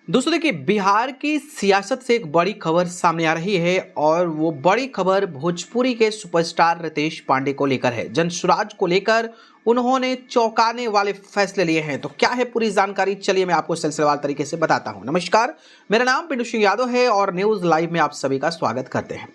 दोस्तों देखिए, बिहार की सियासत से एक बड़ी खबर सामने आ रही है और वो बड़ी खबर भोजपुरी के सुपरस्टार रितेश पांडे को लेकर है। जनसुराज को लेकर उन्होंने चौंकाने वाले फैसले लिए हैं। तो क्या है पूरी जानकारी, चलिए मैं आपको सिलसिलेवार तरीके से बताता हूं। नमस्कार, मेरा नाम पिंटू सिंह यादव है और न्यूज लाइव में आप सभी का स्वागत करते हैं।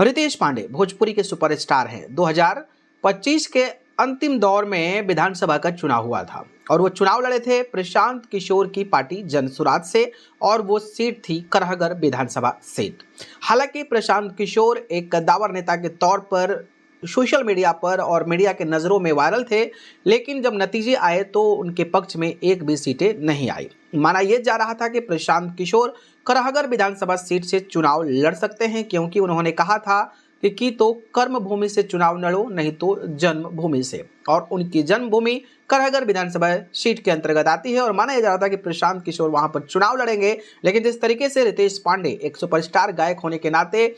रितेश पांडे भोजपुरी के सुपरस्टार हैं। 2025 के अंतिम दौर में विधानसभा का चुनाव हुआ था और वो चुनाव लड़े थे प्रशांत किशोर की पार्टी जनसुराज से और वो सीट थी करहगर विधानसभा सीट। हालांकि प्रशांत किशोर एक कद्दावर नेता के तौर पर सोशल मीडिया पर और मीडिया के नज़रों में वायरल थे, लेकिन जब नतीजे आए तो उनके पक्ष में एक भी सीटें नहीं आई। माना यह जा रहा था कि प्रशांत किशोर करहगर विधानसभा सीट से चुनाव लड़ सकते हैं, क्योंकि उन्होंने कहा था कि तो कर्म भूमि से चुनाव लड़ो, नहीं तो जन्मभूमि से, और उनकी जन्मभूमि करहगर विधानसभा सीट के अंतर्गत आती है। और माना यह जा रहा था कि प्रशांत किशोर वहां पर चुनाव लड़ेंगे, लेकिन जिस तरीके से रितेश पांडे एक सुपरस्टार गायक होने के नाते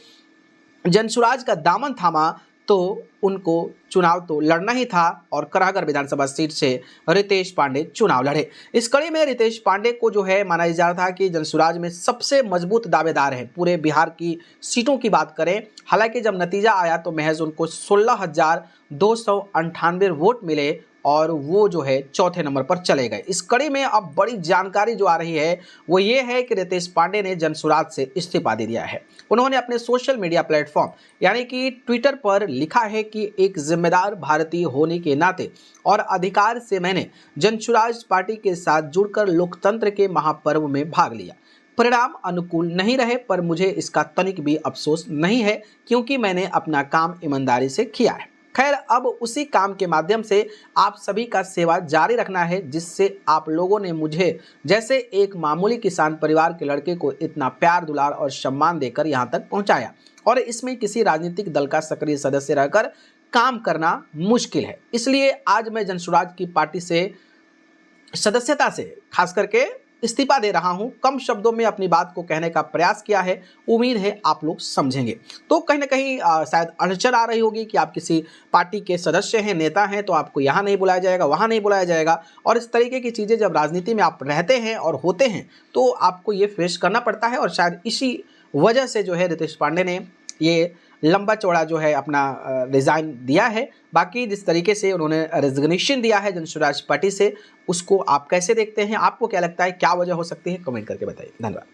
जनसुराज का दामन थामा, तो उनको चुनाव तो लड़ना ही था और करहगर विधानसभा सीट से रितेश पांडे चुनाव लड़े। इस कड़ी में रितेश पांडे को जो है माना जा रहा था कि जनसुराज में सबसे मजबूत दावेदार है पूरे बिहार की सीटों की बात करें। हालांकि जब नतीजा आया तो महज उनको 16,298 वोट मिले और वो जो है चौथे नंबर पर चले गए। इस कड़ी में अब बड़ी जानकारी जो आ रही है वो ये है कि रितेश पांडे ने जनसुराज से इस्तीफा दे दिया है। उन्होंने अपने सोशल मीडिया प्लेटफॉर्म यानी कि ट्विटर पर लिखा है कि एक जिम्मेदार भारतीय होने के नाते और अधिकार से मैंने जनसुराज पार्टी के साथ जुड़कर लोकतंत्र के महापर्व में भाग लिया। परिणाम अनुकूल नहीं रहे, पर मुझे इसका तनिक भी अफसोस नहीं है, क्योंकि मैंने अपना काम ईमानदारी से किया है। खैर, अब उसी काम के माध्यम से आप सभी का सेवा जारी रखना है, जिससे आप लोगों ने मुझे जैसे एक मामूली किसान परिवार के लड़के को इतना प्यार, दुलार और सम्मान देकर यहाँ तक पहुँचाया। और इसमें किसी राजनीतिक दल का सक्रिय सदस्य रहकर काम करना मुश्किल है। इसलिए आज मैं जनसुराज की पार्टी से सदस्यता से खास करके इस्तीफा दे रहा हूं। कम शब्दों में अपनी बात को कहने का प्रयास किया है, उम्मीद है आप लोग समझेंगे। तो कहीं ना कहीं शायद अड़चन आ रही होगी कि आप किसी पार्टी के सदस्य हैं, नेता हैं, तो आपको यहाँ नहीं बुलाया जाएगा, वहाँ नहीं बुलाया जाएगा, और इस तरीके की चीज़ें जब राजनीति में आप रहते हैं और होते हैं तो आपको ये फेस करना पड़ता है। और शायद इसी वजह से जो है रितेश पांडे ने ये लंबा चौड़ा जो है अपना रिज़ाइन दिया है। बाकी जिस तरीके से उन्होंने रेजिग्नेशन दिया है जनसुराज पार्टी से, उसको आप कैसे देखते हैं? आपको क्या लगता है, क्या वजह हो सकती है? कमेंट करके बताइए। धन्यवाद।